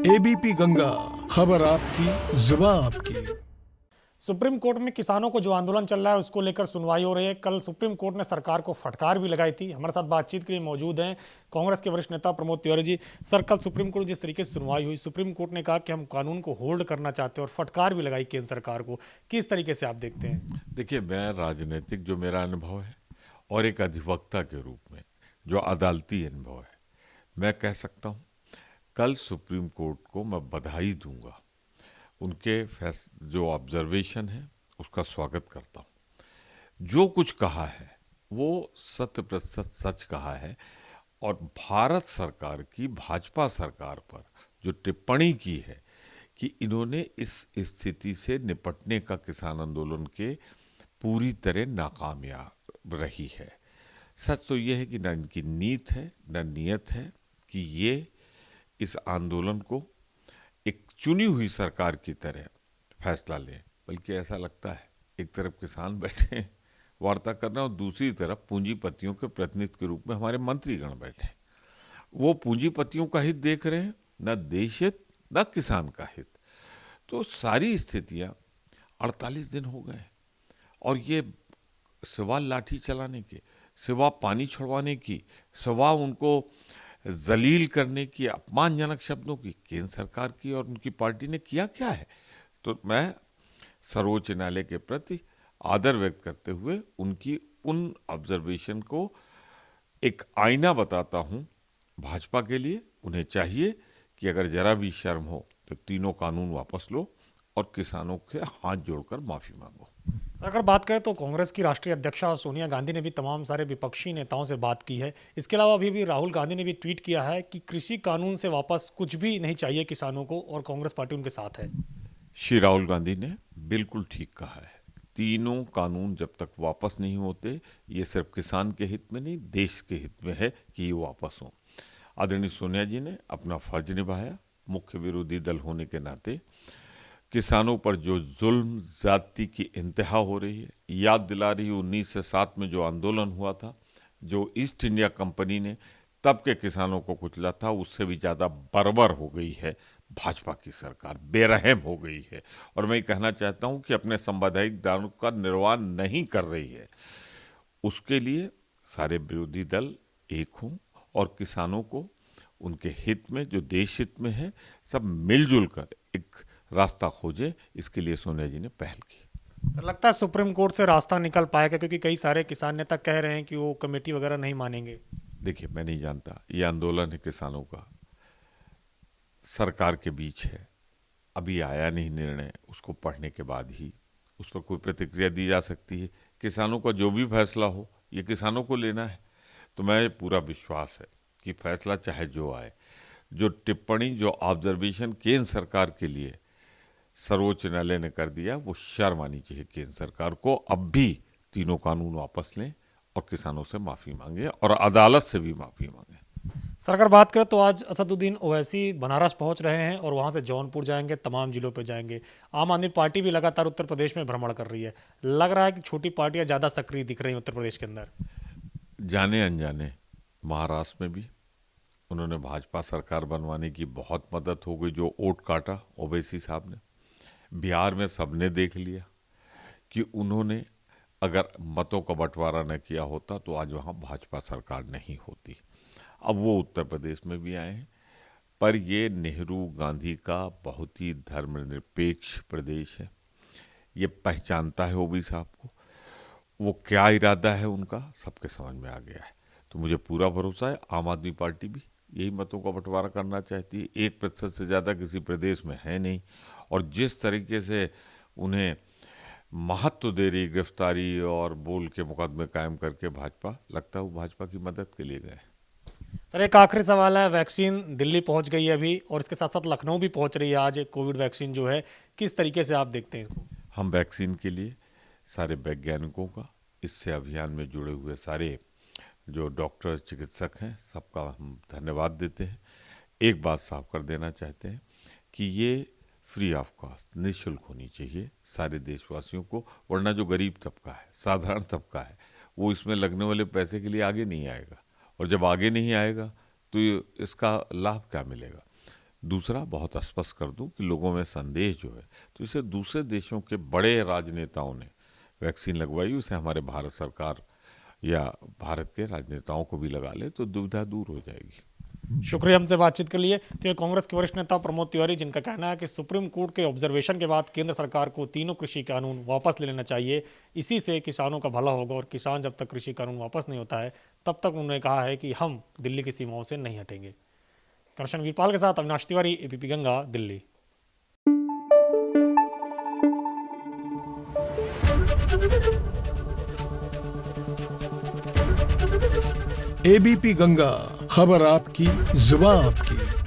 ABP Ganga, खबर आपकी, जुबान आपकी। सुप्रीम कोर्ट में किसानों को जो आंदोलन चल रहा है उसको लेकर सुनवाई हो रही है। कल सुप्रीम कोर्ट ने सरकार को फटकार भी लगाई थी। हमारे साथ बातचीत के लिए मौजूद हैं कांग्रेस के वरिष्ठ नेता प्रमोद तिवारी जी। सर, कल सुप्रीम कोर्ट जिस तरीके से सुनवाई हुई, सुप्रीम कोर्ट ने कहा कि हम कानून को होल्ड करना चाहते हैं और फटकार भी लगाई केंद्र सरकार को। किस तरीके से आप देखते हैं? देखिए, मैं राजनीतिक जो मेरा अनुभव है और एक अधिवक्ता के रूप में जो अदालती अनुभव है, मैं कह सकता हूँ कल सुप्रीम कोर्ट को मैं बधाई दूंगा। उनके जो ऑब्जर्वेशन है उसका स्वागत करता हूँ। जो कुछ कहा है वो शत प्रतिशत सच कहा है। और भारत सरकार की, भाजपा सरकार पर जो टिप्पणी की है कि इन्होंने इस स्थिति से निपटने का किसान आंदोलन के पूरी तरह नाकामयाब रही है। सच तो यह है कि न इनकी नीत है न नीयत है कि ये इस आंदोलन को एक चुनी हुई सरकार की तरह फैसला लें, बल्कि ऐसा लगता है एक तरफ किसान बैठे हैं वार्ता कर रहे हैं और दूसरी तरफ पूंजीपतियों के प्रतिनिधि के रूप में हमारे मंत्रीगण बैठे हैं। वो पूंजीपतियों का हित देख रहे हैं, न देश हित न किसान का हित। तो सारी स्थितियां 48 दिन हो गए और ये सिवा लाठी चलाने के, सिवा पानी छुड़वाने की, सिवा उनको जलील करने की, अपमानजनक शब्दों की केंद्र सरकार की और उनकी पार्टी ने किया क्या है। तो मैं सर्वोच्च न्यायालय के प्रति आदर व्यक्त करते हुए उनकी उन ऑब्जर्वेशन को एक आईना बताता हूं भाजपा के लिए। उन्हें चाहिए कि अगर जरा भी शर्म हो तो तीनों कानून वापस लो और किसानों के हाथ जोड़कर माफी मांगो। अगर बात करें तो कांग्रेस की राष्ट्रीय अध्यक्षा सोनिया गांधी ने भी तमाम सारे विपक्षी नेताओं से बात की है। इसके अलावा अभी भी राहुल गांधी ने भी ट्वीट किया है कि कृषि कानून से वापस कुछ भी नहीं चाहिए किसानों को, और कांग्रेस पार्टी उनके साथ है। श्री राहुल गांधी ने बिल्कुल ठीक कहा है। तीनों कानून जब तक वापस नहीं होते, ये सिर्फ किसान के हित में नहीं, देश के हित में है कि ये वापस हो। आदरणीय सोनिया जी ने अपना फर्ज निभाया मुख्य विरोधी दल होने के नाते। किसानों पर जो जुल्म ज्यादती की इंतहा हो रही है, याद दिला रही 1907 में जो आंदोलन हुआ था, जो ईस्ट इंडिया कंपनी ने तब के किसानों को कुचला था, उससे भी ज़्यादा बर्बर हो गई है भाजपा की सरकार, बेरहम हो गई है। और मैं ये कहना चाहता हूँ कि अपने संवैधानिक दायित्व का निर्वाह नहीं कर रही है। उसके लिए सारे विरोधी दल एक हों और किसानों को उनके हित में, जो देश हित में है, सब मिलजुल कर एक रास्ता खोजे। इसके लिए सोनिया जी ने पहल की। सर, लगता है सुप्रीम कोर्ट से रास्ता निकल पाएगा, क्योंकि कई सारे किसान नेता कह रहे हैं कि वो कमेटी वगैरह नहीं मानेंगे। देखिए, मैं नहीं जानता, ये आंदोलन है किसानों का, सरकार के बीच है, अभी आया नहीं निर्णय, उसको पढ़ने के बाद ही उस पर कोई प्रतिक्रिया दी जा सकती है। किसानों का जो भी फैसला हो ये किसानों को लेना है। तो मैं पूरा विश्वास है कि फैसला चाहे जो आए, जो टिप्पणी, जो ऑब्जर्वेशन केंद्र सरकार के लिए सर्वोच्च न्यायालय ने कर दिया, वो शर्म आनी चाहिए केंद्र सरकार को। अब भी तीनों कानून वापस लें और किसानों से माफी मांगे और अदालत से भी माफी मांगे। सर, अगर बात करें तो आज असदुद्दीन ओवैसी बनारस पहुंच रहे हैं और वहां से जौनपुर जाएंगे, तमाम जिलों पे जाएंगे। आम आदमी पार्टी भी लगातार उत्तर प्रदेश में भ्रमण कर रही है। लग रहा है कि छोटी पार्टियां ज़्यादा सक्रिय दिख रही हैं उत्तर प्रदेश के अंदर। जाने अनजाने महाराष्ट्र में भी उन्होंने भाजपा सरकार बनवाने की बहुत मदद हो गई, जो वोट काटा ओवैसी साहब ने। बिहार में सबने देख लिया कि उन्होंने अगर मतों का बंटवारा न किया होता तो आज वहाँ भाजपा सरकार नहीं होती। अब वो उत्तर प्रदेश में भी आए हैं, पर ये नेहरू गांधी का बहुत ही धर्मनिरपेक्ष प्रदेश है। ये पहचानता है ओबी साहब को। वो क्या इरादा है उनका सबके समझ में आ गया है। तो मुझे पूरा भरोसा है आम आदमी पार्टी भी यही मतों का बंटवारा करना चाहती है। 1% से ज़्यादा किसी प्रदेश में है नहीं। और जिस तरीके से उन्हें महत्व दे रही गिरफ्तारी और बोल के मुकदमे कायम करके भाजपा, लगता है वो भाजपा की मदद के लिए गए। सर, एक आखिरी सवाल है। वैक्सीन दिल्ली पहुंच गई है अभी, और इसके साथ साथ लखनऊ भी पहुंच रही है आज, कोविड वैक्सीन जो है। किस तरीके से आप देखते हैं इसको? हम वैक्सीन के लिए सारे वैज्ञानिकों का, इससे अभियान में जुड़े हुए सारे जो डॉक्टर, चिकित्सक हैं, सबका हम धन्यवाद देते हैं। एक बात साफ कर देना चाहते हैं कि ये फ्री ऑफ कॉस्ट, निःशुल्क होनी चाहिए सारे देशवासियों को, वरना जो गरीब तबका है, साधारण तबका है, वो इसमें लगने वाले पैसे के लिए आगे नहीं आएगा। और जब आगे नहीं आएगा तो इसका लाभ क्या मिलेगा। दूसरा, बहुत स्पष्ट कर दूं कि लोगों में संदेह जो है, तो इसे दूसरे देशों के बड़े राजनेताओं ने वैक्सीन लगवाई, उसे हमारे भारत सरकार या भारत के राजनेताओं को भी लगा ले तो दुविधा दूर हो जाएगी। शुक्रिया हमसे बातचीत के लिए। तो ये कांग्रेस के वरिष्ठ नेता प्रमोद तिवारी, जिनका कहना है कि सुप्रीम कोर्ट के ऑब्जर्वेशन के बाद केंद्र सरकार को तीनों कृषि कानून वापस ले लेना चाहिए, इसी से किसानों का भला होगा। और किसान जब तक कृषि कानून वापस नहीं होता है तब तक उन्होंने कहा है कि हम दिल्ली की सीमाओं से नहीं हटेंगे। कृष्ण वीरपाल के साथ अविनाश तिवारी, एबीपी गंगा, दिल्ली। एबीपी गंगा, खबर आपकी, जुबान आपकी।